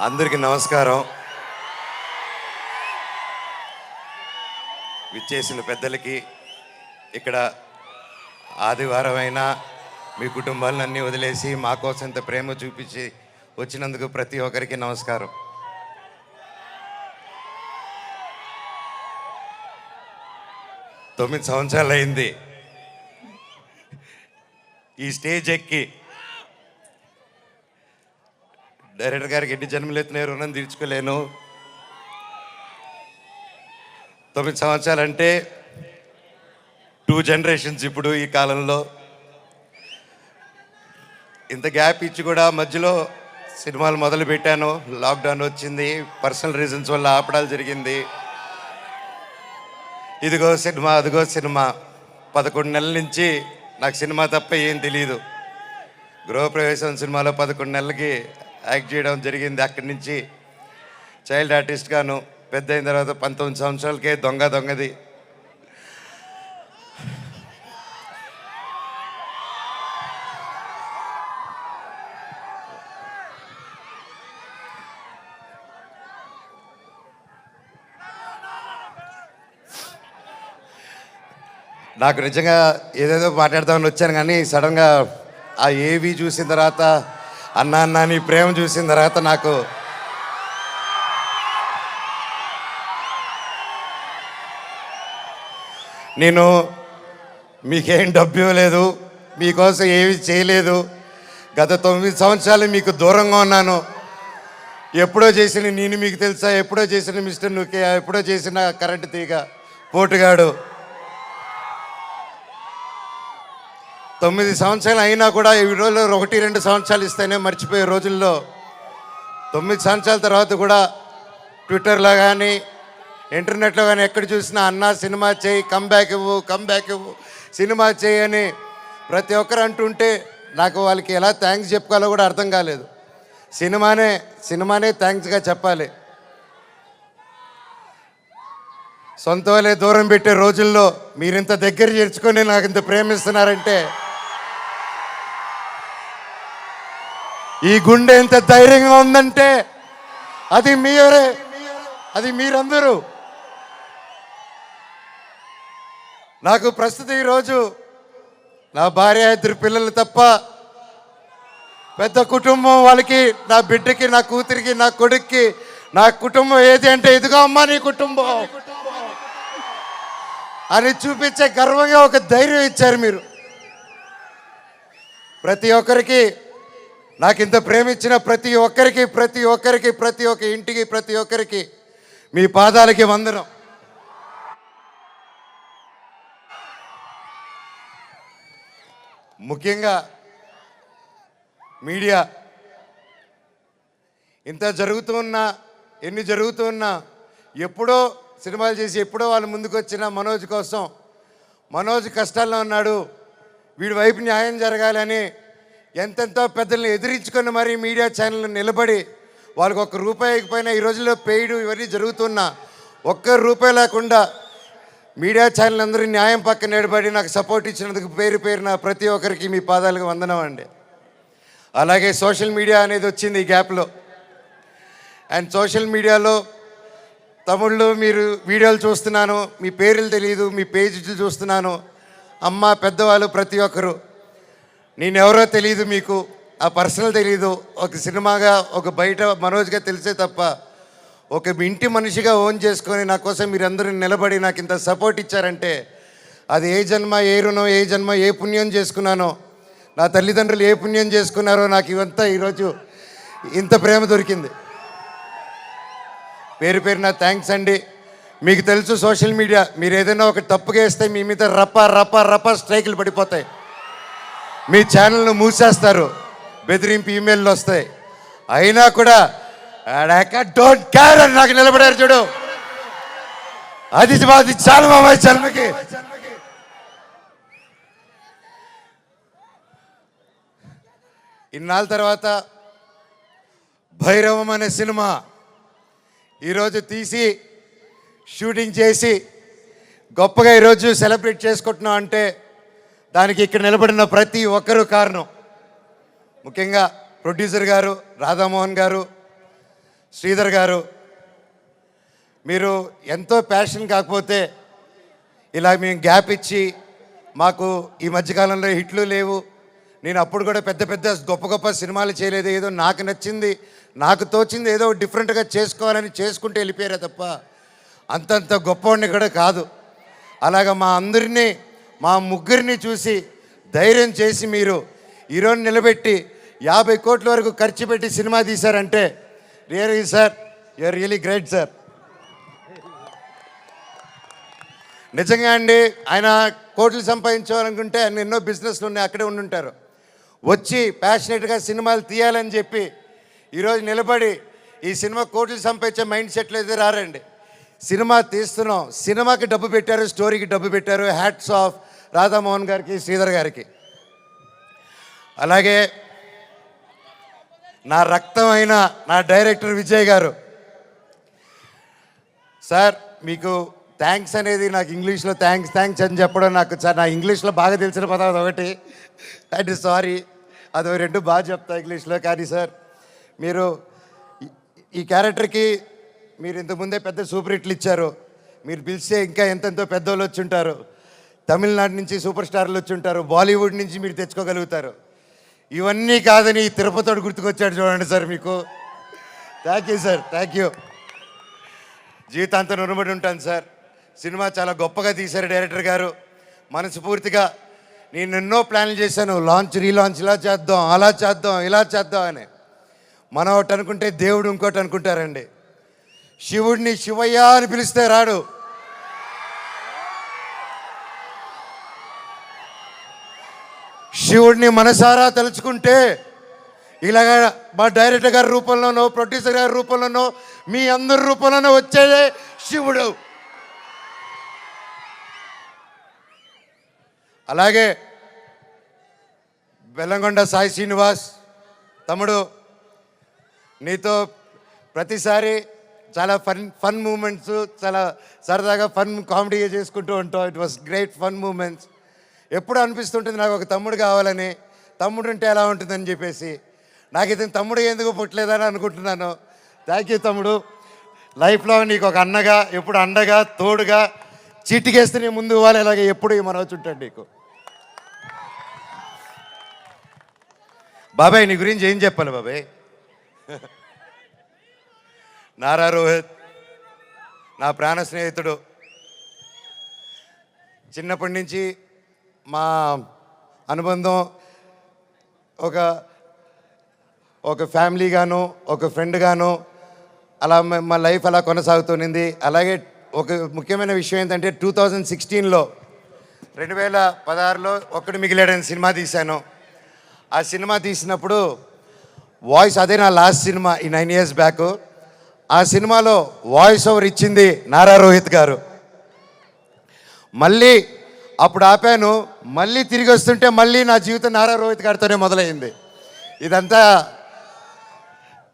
అందరికీ నమస్కారం. విచ్చేసిన పెద్దలకి, ఇక్కడ ఆదివారం అయినా మీ కుటుంబాలన్నీ వదిలేసి మా కోసం ఇంత ప్రేమ చూపించి వచ్చినందుకు ప్రతి ఒక్కరికి నమస్కారం. తొమ్మిది సంవత్సరాలు అయింది ఈ స్టేజ్ ఎక్కి. డైరెక్టర్ గారికి ఎన్ని జన్మలు ఎత్తున్నాయి రుణం తీర్చుకోలేను. 9 సంవత్సరాలు అంటే 2 జనరేషన్స్. ఇప్పుడు ఈ కాలంలో ఇంత గ్యాప్ ఇచ్చి కూడా మధ్యలో సినిమాలు మొదలు పెట్టాను. లాక్డౌన్ వచ్చింది, పర్సనల్ రీజన్స్ వల్ల ఆపడాలు జరిగింది. ఇదిగో సినిమా, అదిగో సినిమా. 11 నెలల నుంచి నాకు సినిమా తప్ప ఏం తెలియదు. గృహప్రవేశం సినిమాలో 11 నెలలకి యాక్ట్ చేయడం జరిగింది. అక్కడి నుంచి చైల్డ్ ఆర్టిస్ట్గాను, పెద్ద అయిన తర్వాత 19 సంవత్సరాలకే దొంగది. నాకు నిజంగా ఏదేదో మాట్లాడదామని వచ్చాను, కానీ సడన్గా ఆ ఏవి చూసిన తర్వాత, అన్నా నీ ప్రేమ చూసిన తర్వాత నాకు నేను మీకేం డబ్బు ఇవ్వలేదు, మీకోసం ఏమి చేయలేదు. గత 9 సంవత్సరాలు మీకు దూరంగా ఉన్నాను. ఎప్పుడో చేసిన నేను మీకు తెలుసా, ఎప్పుడో చేసిన మిస్టర్ నుకే, ఎప్పుడో చేసిన కరెంటు తీగ పోటుగాడు. 9 సంవత్సరాలు అయినా కూడా ఈ రోజుల్లో 1-2 సంవత్సరాలు ఇస్తేనే మర్చిపోయే రోజుల్లో 9 సంవత్సరాల తర్వాత కూడా ట్విట్టర్లో కానీ ఇంటర్నెట్లో కానీ ఎక్కడ చూసినా అన్నా సినిమా చేయి, కమ్బ్యాక్ ఇవ్వు, సినిమా చేయి అని ప్రతి ఒక్కరు అంటుంటే నాకు వాళ్ళకి ఎలా థ్యాంక్స్ చెప్పుకోవాలో కూడా అర్థం కాలేదు. సినిమానే థ్యాంక్స్గా చెప్పాలి. సొంత వాళ్ళే దూరం పెట్టే రోజుల్లో మీరింత దగ్గర చేర్చుకొని నాకు ఇంత ప్రేమిస్తున్నారంటే, ఈ గుండె ఎంత ధైర్యంగా ఉందంటే అది మీరే, అది మీరందరూ. నాకు ప్రస్తుతం ఈరోజు నా భార్య, 2 పిల్లలు తప్ప పెద్ద కుటుంబం. వాళ్ళకి, నా బిడ్డకి, నా కూతురికి, నా కొడుక్కి నా కుటుంబం ఏది అంటే ఇదిగో అమ్మా నీ కుటుంబం అని చూపించే గర్వంగా ఒక ధైర్యం ఇచ్చారు మీరు. ప్రతి ఒక్కరికి, నాకు ఇంత ప్రేమించిన ప్రతి ఒక్క ఇంటికి, ప్రతి ఒక్కరికి మీ పాదాలకి వందనం. ముఖ్యంగా మీడియా ఇంత ఎన్ని జరుగుతున్నా ఎప్పుడో సినిమాలు చేసి ఎప్పుడో వాళ్ళు ముందుకు వచ్చిన మనోజ్ కోసం, మనోజ్ కష్టాల్లో ఉన్నాడు, వీడి వైపు న్యాయం జరగాలని ఎంతెంతో పెద్దల్ని ఎదిరించుకొని మరీ మీడియా ఛానల్ నిలబడి వాళ్ళకి ₹1 ఇకపోయినా ఈ రోజుల్లో పెయిడ్ ఇవన్నీ జరుగుతున్నా ₹1 లేకుండా మీడియా ఛానల్ అందరూ న్యాయం పక్కన నిలబడి నాకు సపోర్ట్ ఇచ్చినందుకు పేరున ప్రతి ఒక్కరికి మీ పాదాలకు వందనం అండి. అలాగే సోషల్ మీడియా అనేది వచ్చింది ఈ గ్యాప్లో. అండ్ సోషల్ మీడియాలో తమిళ్లో మీరు వీడియోలు చూస్తున్నాను, మీ పేర్లు తెలియదు, మీ పేజీలు చూస్తున్నాను. అమ్మ, పెద్దవాళ్ళు ప్రతి ఒక్కరు, నేనెవరో తెలియదు, మీకు ఆ పర్సనల్ తెలియదు. ఒక సినిమాగా, ఒక బయట మనోజ్గా తెలిసే తప్ప ఒక ఇంటి మనిషిగా ఓన్ చేసుకొని నా కోసం మీరందరూ నిలబడి నాకు ఇంత సపోర్ట్ ఇచ్చారంటే అది ఏ జన్మ, ఏ రుణం, ఏ జన్మ, ఏ పుణ్యం చేసుకున్నానో, నా తల్లిదండ్రులు ఏ పుణ్యం చేసుకున్నారో నాకు ఇవంతా ఈరోజు ఇంత ప్రేమ దొరికింది. పేరున థ్యాంక్స్ అండి. మీకు తెలుసు సోషల్ మీడియా, మీరు ఏదైనా ఒక తప్పుగా వేస్తే మీ మీద రప్ప స్ట్రైకులు పడిపోతాయి, మీ ఛానల్ను మూసేస్తారు, బెదిరింపు ఈమెయిల్లు వస్తాయి. అయినా కూడా డోంట్ కేర్ అని నాకు నిలబడారు చూడు, అది చాలు మా జన్మకి. ఇన్నాళ్ళ తర్వాత భైరవం అనే సినిమా ఈరోజు తీసి షూటింగ్ చేసి గొప్పగా ఈరోజు సెలబ్రేట్ చేసుకుంటున్నాం అంటే దానికి ఇక్కడ నిలబడిన ప్రతి ఒక్కరూ కారణం. ముఖ్యంగా ప్రొడ్యూసర్ గారు, రాధామోహన్ గారు, శ్రీధర్ గారు, మీరు ఎంతో ప్యాషన్ కాకపోతే ఇలా మేము గ్యాప్ ఇచ్చి మాకు ఈ మధ్యకాలంలో హిట్లు లేవు, నేను అప్పుడు కూడా పెద్ద పెద్ద గొప్ప గొప్ప సినిమాలు చేయలేదు, ఏదో నాకు నచ్చింది నాకు తోచింది ఏదో డిఫరెంట్గా చేసుకోవాలని చేసుకుంటూ వెళ్ళిపోయారే తప్ప అంతంత గొప్పవాడిని కూడా కాదు. అలాగా మా అందరినీ మా ముగ్గురిని చూసి ధైర్యం చేసి మీరు ఈరోజు నిలబెట్టి 50 కోట్ల వరకు ఖర్చు పెట్టి సినిమా తీశారంటే really sir, you are really great sir. నిజంగా అండి, ఆయన కోట్లు సంపాదించాలనుకుంటే ఆయన ఎన్నో బిజినెస్లు ఉన్నాయి, అక్కడే ఉండుంటారు. వచ్చి ప్యాషనెట్గా సినిమాలు తీయాలని చెప్పి ఈరోజు నిలబడి ఈ సినిమా కోట్లు సంపాదించే మైండ్ సెట్లు అయితే రారండి. సినిమా తీస్తున్నాం, సినిమాకి డబ్బు పెట్టారు, స్టోరీకి డబ్బు పెట్టారు. హ్యాట్స్ ఆఫ్ రాధామోహన్ గారికి, శ్రీధర్ గారికి. అలాగే నా రక్తమైన నా డైరెక్టర్ విజయ్ గారు. సార్ మీకు థ్యాంక్స్ అనేది నాకు ఇంగ్లీష్లో థ్యాంక్స్ అని చెప్పడం నాకు సార్, నా ఇంగ్లీష్లో బాగా తెలిసిన పదం అదొకటి, అంటే సారీ, అది రెండు బాగా చెప్తా ఇంగ్లీష్లో. కానీ సార్ మీరు ఈ క్యారెక్టర్కి మీరు ఇంతకుముందే పెద్ద సూపర్ హిట్లు ఇచ్చారు, మీరు పిలిస్తే ఇంకా ఎంతెంతో పెద్దోళ్ళు వచ్చి ఉంటారు, తమిళనాడు నుంచి సూపర్ స్టార్లు వచ్చి ఉంటారు, బాలీవుడ్ నుంచి మీరు తెచ్చుకోగలుగుతారు. ఇవన్నీ కాదని తిరుపతివాడు గుర్తుకొచ్చాడు చూడండి సార్ మీకు. Thank you sir, thank you. జీవితాంతం రుణపడి ఉంటాను సార్. సినిమా చాలా గొప్పగా తీశారు డైరెక్టర్ గారు. మనస్ఫూర్తిగా నేను ఎన్నో ప్లాన్లు చేశాను, లాంచ్ రీలాంచ్ ఇలా చేద్దాం, అలా చేద్దాం, ఇలా చేద్దాం అని. మనం ఒకటి అనుకుంటే దేవుడు ఇంకోటి అనుకుంటారండి. శివుడిని శివయ్య అని పిలిస్తే రాడు, శివుడిని మనసారా తలుచుకుంటే ఇలాగ మా డైరెక్టర్ గారి రూపంలోనో ప్రొడ్యూసర్ గారి రూపంలోనో మీ అందరి రూపంలోనో వచ్చేదే శివుడు. అలాగే బెల్లంకొండ సాయి శ్రీనివాస్ తమ్ముడు, నీతో ప్రతిసారి చాలా ఫన్ మూమెంట్స్, చాలా సరదాగా ఫన్ కామెడీగా చేసుకుంటూ ఉంటాం. It was great fun moments. ఎప్పుడు అనిపిస్తుంటుంది నాకు ఒక తమ్ముడు కావాలని, తమ్ముడు ఉంటే ఎలా ఉంటుందని చెప్పేసి. నాకు ఇతను తమ్ముడు ఎందుకు పుట్టలేదని అనుకుంటున్నాను. థ్యాంక్ యూ తమ్ముడు. లైఫ్లో నీకు ఒక అన్నగా, ఎప్పుడు అండగా, తోడుగా, చీటికేస్తే నీ ముందు ఇవ్వాలి, అలాగే ఎప్పుడు ఈ మనవచ్చు ఉంటాడు నీకు. బాబాయ్ నీ గురించి ఏం చెప్పాలి బాబాయ్? నారా రోహిత్ నా ప్రాణ స్నేహితుడు. చిన్నప్పటి నుంచి మా అనుబంధం ఒక ఫ్యామిలీగాను, ఒక ఫ్రెండ్గాను అలా మా లైఫ్ అలా కొనసాగుతుంది. అలాగే ఒక ముఖ్యమైన విషయం ఏంటంటే 2016లో 2016లో ఒక్కడు మిగిలాడని సినిమా తీశాను. ఆ సినిమా తీసినప్పుడు వాయిస్, అదే నా లాస్ట్ సినిమా ఈ 9 years బ్యాక్. ఆ సినిమాలో వాయిస్ ఓవర్ ఇచ్చింది నారా రోహిత్ గారు. మళ్ళీ అప్పుడు ఆపాను, మళ్ళీ తిరిగి వస్తుంటే మళ్ళీ నా జీవితం నారా రోహిత్ గారితోనే మొదలైంది. ఇదంతా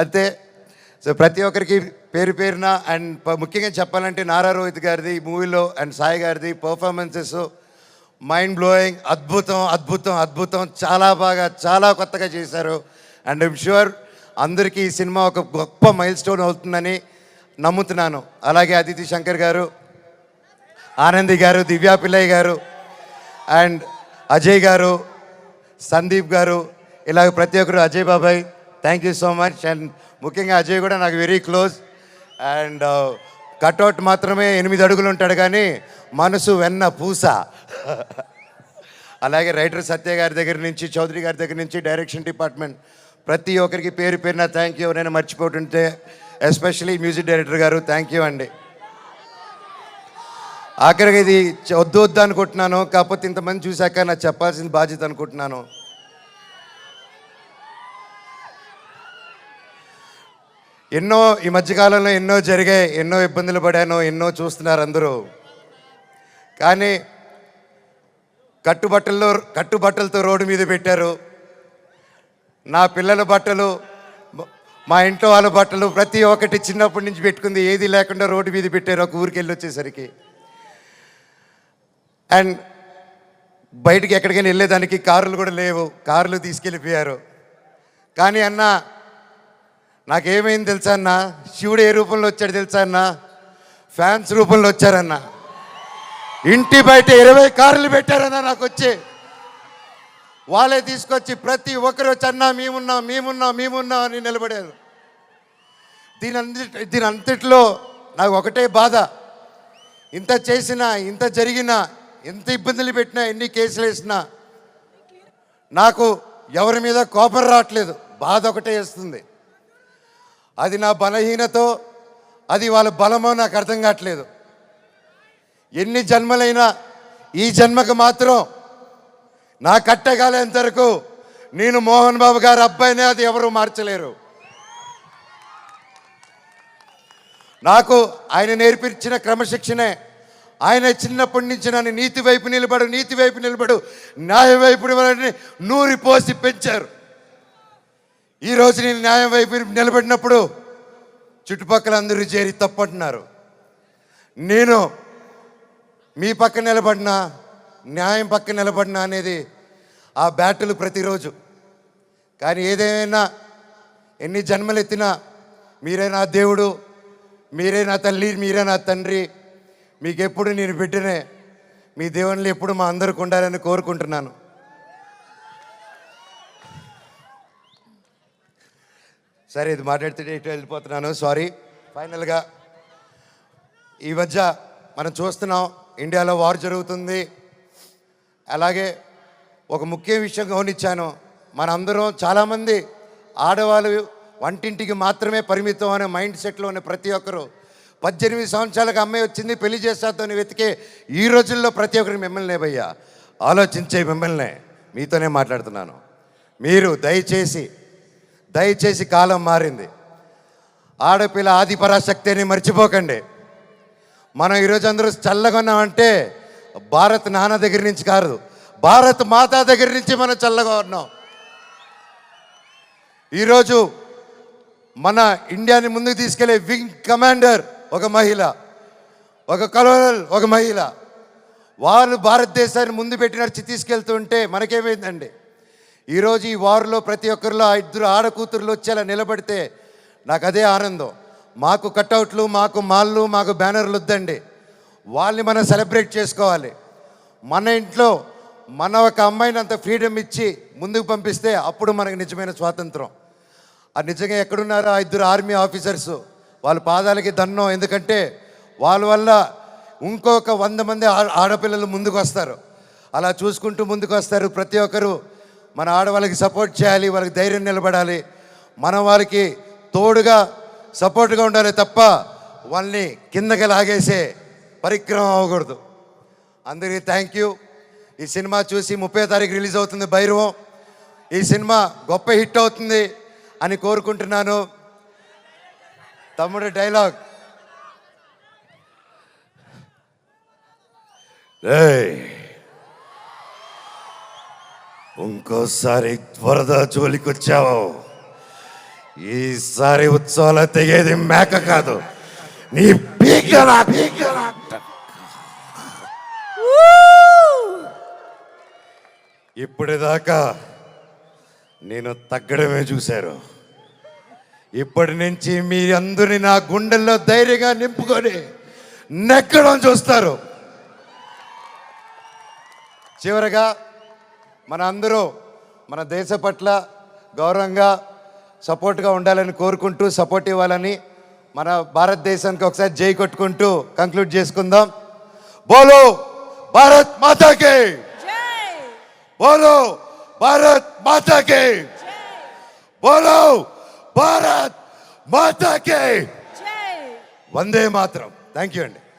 అంతే. సో ప్రతి ఒక్కరికి పేరు పేరున అండ్ ముఖ్యంగా చెప్పాలంటే నారా రోహిత్ గారిది ఈ మూవీలో అండ్ సాయి గారిది పర్ఫార్మెన్సెస్ మైండ్ బ్లోయింగ్, అద్భుతం అద్భుతం అద్భుతం. చాలా బాగా, చాలా కొత్తగా చేశారు. అండ్ ఐమ్ ష్యూర్ అందరికీ ఈ సినిమా ఒక గొప్ప మైల్ స్టోన్ అవుతుందని నమ్ముతున్నాను. అలాగే అదితి శంకర్ గారు, ఆనంది గారు, దివ్యా పిల్లయ్య గారు అండ్ అజయ్ గారు, సందీప్ గారు, ఇలాగ ప్రతి ఒక్కరు, అజయ్ బాబాయ్ thank you so much. And ముఖ్యంగా అజయ్ కూడా నాకు వెరీ క్లోజ్. అండ్ కట్అవుట్ మాత్రమే 8 అడుగులు ఉంటాడు కానీ మనసు వెన్న పూస. అలాగే రైటర్ సత్య గారి దగ్గర నుంచి, చౌదరి గారి దగ్గర నుంచి, డైరెక్షన్ డిపార్ట్మెంట్ ప్రతి ఒక్కరికి పేరు పేరున థ్యాంక్ యూ. నేను మర్చిపోతుంటే ఎస్పెషలీ మ్యూజిక్ డైరెక్టర్ గారు థ్యాంక్ యూ అండి. ఆఖరికి ఇది వద్దు అనుకుంటున్నాను, కాకపోతే ఇంతమంది చూశాక నాకు చెప్పాల్సిన బాధ్యత అనుకుంటున్నాను. ఎన్నో ఈ మధ్యకాలంలో ఎన్నో జరిగాయి, ఎన్నో ఇబ్బందులు పడాను, ఎన్నో చూస్తున్నారు అందరూ. కానీ కట్టుబట్టలతో రోడ్డు మీద పెట్టారు. నా పిల్లల బట్టలు, మా ఇంట్లో వాళ్ళ బట్టలు ప్రతి ఒక్కటి చిన్నప్పటి నుంచి పెట్టుకుంది ఏది లేకుండా రోడ్డు మీద పెట్టారు ఒక ఊరికి వెళ్ళి వచ్చేసరికి. అండ్ బయటికి ఎక్కడికైనా వెళ్ళేదానికి కార్లు కూడా లేవు, కార్లు తీసుకెళ్ళిపోయారు. కానీ అన్న నాకేమైంది తెలుసా అన్న, శివుడు ఏ రూపంలో వచ్చాడు తెలుసా అన్న, ఫ్యాన్స్ రూపంలో వచ్చారన్న. ఇంటి బయట 20 కార్లు పెట్టారన్న నాకు వచ్చి. వాళ్ళే తీసుకొచ్చి ప్రతి ఒక్కరు వచ్చి అన్నా మేమున్నా మేమున్నా మేమున్నా అని నిలబడారు. దీని అంతట్లో నాకు ఒకటే బాధ, ఇంత చేసినా ఇంత జరిగినా ఎంత ఇబ్బందులు పెట్టినా ఎన్ని కేసులు వేసినా నాకు ఎవరి మీద కోపం రావట్లేదు, బాధ ఒకటే వేస్తుంది. అది నా బలహీనతో అది వాళ్ళ బలమో నాకు అర్థం కావట్లేదు. ఎన్ని జన్మలైనా ఈ జన్మకు మాత్రం నా కట్టగాలేంత వరకు నేను మోహన్ బాబు గారి అబ్బాయినే, అది ఎవరు మార్చలేరు. నాకు ఆయన నేర్పించిన క్రమశిక్షణే, ఆయన చిన్నప్పటి నుంచి నన్ను నీతి వైపు నిలబడు న్యాయం వైపు నూరి పోసి పెంచారు. ఈరోజు నేను న్యాయం వైపు నిలబడినప్పుడు చుట్టుపక్కల అందరూ చేరి తప్పంటున్నారు. నేను మీ పక్క నిలబడినా న్యాయం పక్క నిలబడినా అనేది ఆ బ్యాటులు ప్రతిరోజు. కానీ ఏదేమైనా ఎన్ని జన్మలు ఎత్తినా మీరే నా దేవుడు, మీరే నా తల్లి, మీరే నా తండ్రి. మీకు ఎప్పుడు నేను బిడ్డనే. మీ దేవుళ్ళు ఎప్పుడు మా అందరికి ఉండాలని కోరుకుంటున్నాను. సరే, ఇది మాట్లాడితే ఇటు వెళ్ళిపోతున్నాను, సారీ. ఫైనల్గా ఈ మధ్య మనం చూస్తున్నాం, ఇండియాలో వార్ జరుగుతుంది. అలాగే ఒక ముఖ్య విషయం గమనించాను, మనందరం చాలామంది ఆడవాళ్ళు వంటింటికి మాత్రమే పరిమితం అనే మైండ్ సెట్లో ఉన్న ప్రతి ఒక్కరు 18 సంవత్సరాలకు అమ్మాయి వచ్చింది పెళ్లి చేస్తాతోని వెతికే ఈ రోజుల్లో ప్రతి ఒక్కరికి మిమ్మల్ని భయ్యా ఆలోచించే మిమ్మల్ని మీతోనే మాట్లాడుతున్నాను. మీరు దయచేసి కాలం మారింది, ఆడపిల్ల ఆది పరాశక్తి అని మర్చిపోకండి. మనం ఈరోజు అందరూ చల్లగా ఉన్నామంటే భారత్ నాన్న దగ్గర నుంచి కాదు, భారత్ మాతా దగ్గర నుంచి మనం చల్లగా ఉన్నాం. ఈరోజు మన ఇండియాని ముందుకు తీసుకెళ్లే వింగ్ కమాండర్ ఒక మహిళ, ఒక కలోనల్ ఒక మహిళ. వాళ్ళు భారతదేశాన్ని ముందు పెట్టి నడిచి తీసుకెళ్తుంటే మనకేమైందండి? ఈరోజు ఈ వార్లో ప్రతి ఒక్కరిలో 2 ఆడకూతుర్లు వచ్చేలా నిలబడితే నాకు అదే ఆనందం. మాకు కట్అవుట్లు, మాకు మాళ్ళు, మాకు బ్యానర్లు వద్దండి. వాళ్ళని మనం సెలబ్రేట్ చేసుకోవాలి. మన ఇంట్లో మన ఒక అమ్మాయిని అంత ఫ్రీడమ్ ఇచ్చి ముందుకు పంపిస్తే అప్పుడు మనకు నిజమైన స్వాతంత్రం. అది నిజంగా ఎక్కడున్నారో 2 ఆర్మీ ఆఫీసర్స్, వాళ్ళ పాదాలకి దండం. ఎందుకంటే వాళ్ళ వల్ల ఇంకొక 100 మంది ఆడపిల్లలు ముందుకు వస్తారు. అలా చూసుకుంటూ ముందుకు వస్తారు. ప్రతి ఒక్కరు మన ఆడవాళ్ళకి సపోర్ట్ చేయాలి, వాళ్ళకి ధైర్యం నిలబడాలి, మనం వాళ్ళకి తోడుగా సపోర్ట్గా ఉండాలి తప్ప వాళ్ళని కిందకి లాగేసే పరిక్రమ అవ్వకూడదు. అందరికీ థ్యాంక్ యూ. ఈ సినిమా చూసి 30వ తారీఖు రిలీజ్ అవుతుంది భైరవం. ఈ సినిమా గొప్ప హిట్ అవుతుంది అని కోరుకుంటున్నాను. తమ్ముడు డైలాగ్, ఇంకోసారి వరద జోలికొచ్చావు, ఈసారి ఉత్సవాల తెగేది మేక కాదు, నీ పీకలా. ఇప్పటిదాకా నేను తగ్గడమే చూశారు. ఇప్పటి నుంచి మీ అందరిని నా గుండెల్లో ధైర్యంగా నింపుకొని నెక్కడం చూస్తారు. చివరగా మన అందరూ మన దేశ పట్ల గౌరవంగా సపోర్ట్గా ఉండాలని కోరుకుంటూ, సపోర్ట్ ఇవ్వాలని, మన భారతదేశానికి ఒకసారి జై కొట్టుకుంటూ కంక్లూడ్ చేసుకుందాం. బోలో భారత్ మాతాకి, బోలో భారత్ మాతాకి, బోలో భారత్ మాతాకి, వందే మాతరం. థ్యాంక్ యూ అండి.